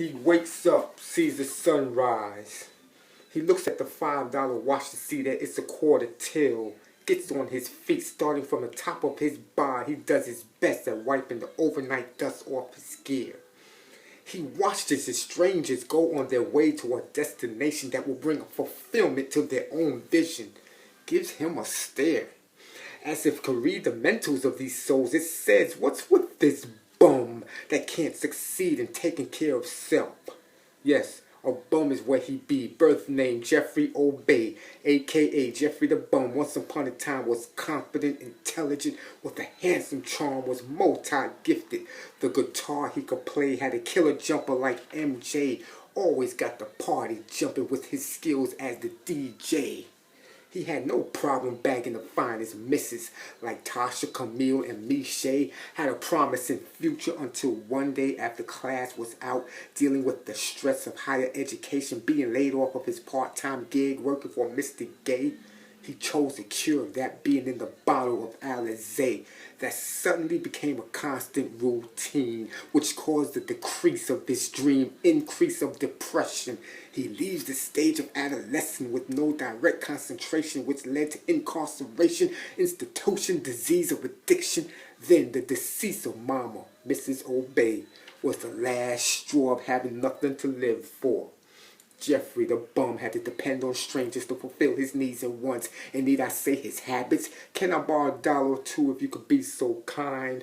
He wakes up, sees the sun rise. He looks at the $5 watch to see that it's a quarter till. Gets on his feet, starting from the top of his bar. He does his best at wiping the overnight dust off his gear. He watches as strangers go on their way to a destination that will bring a fulfillment to their own vision. Gives him a stare. As if to read the mentals of these souls, it says, what's with this bum that can't succeed in taking care of self? Yes, a bum is where he be. Birth name Jeffrey Obey, aka Jeffrey the Bum. Once upon a time was confident, intelligent, with a handsome charm, was multi-gifted. The guitar he could play had a killer jumper like MJ. Always got the party jumping with his skills as the DJ. He had no problem bagging the finest misses like Tasha, Camille, and Miche. Had a promising future until one day after class was out, dealing with the stress of higher education, being laid off of his part-time gig working for Mr. Gay. He chose a cure, that being in the bottle of Alizé. That suddenly became a constant routine, which caused the decrease of his dream, increase of depression. He leaves the stage of adolescence with no direct concentration, which led to incarceration, institution, disease of addiction. Then the decease of Mama, Mrs. Obey, was the last straw of having nothing to live for. Jeffrey the Bum had to depend on strangers to fulfill his needs and wants. And need I say his habits? Can I borrow $1 or $2 if you could be so kind?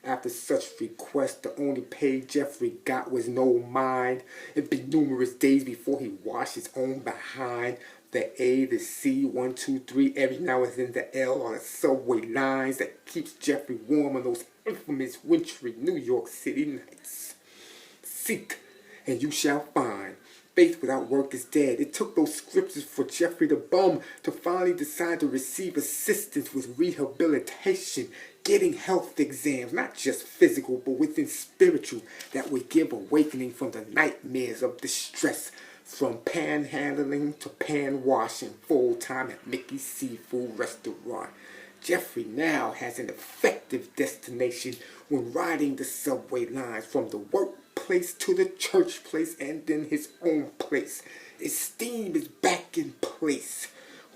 After such requests, the only pay Jeffrey got was no mind. It'd been numerous days before he washed his own behind. The A, the C, 1, 2, 3, every now and then the L on the subway lines that keeps Jeffrey warm on those infamous wintry New York City nights. Seek, and you shall find. Faith without work is dead. It took those scriptures for Jeffrey the Bum to finally decide to receive assistance with rehabilitation, getting health exams, not just physical, but within spiritual, that would give awakening from the nightmares of distress, from panhandling to pan washing, full-time at Mickey's Seafood Restaurant. Jeffrey now has an effective destination when riding the subway lines from the workplace to the church place and then his own place. Esteem is back in place.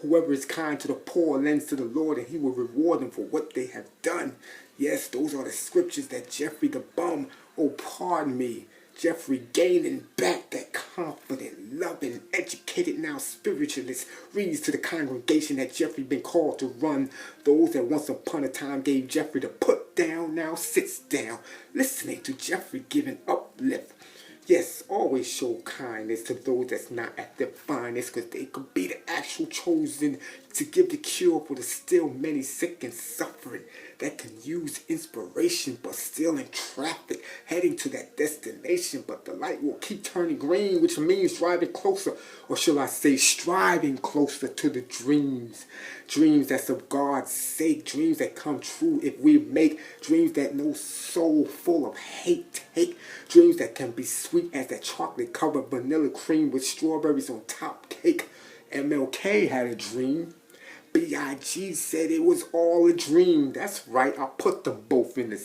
Whoever is kind to the poor lends to the Lord, and he will reward them for what they have done. Yes, those are the scriptures that Jeffrey the Bum, oh pardon me, Jeffrey gaining back that confident, loving, educated now spiritualist reads to the congregation that Jeffrey been called to run. Those that once upon a time gave Jeffrey the put down now sits down, listening to Jeffrey giving uplift. Yes, always show kindness to those that's not at their finest, because they could be the actual chosen to give the cure for the still many sick and suffering that can use inspiration but still in traffic heading to that destination. But the light will keep turning green, which means driving closer, or shall I say striving closer to the dreams. Dreams that's of God's sake, dreams that come true if we make, dreams that no soul full of hate take, dreams that can be sweet as that chocolate covered vanilla cream with strawberries on top cake. MLK had a dream. B.I.G. said it was all a dream. That's right, I put them both in the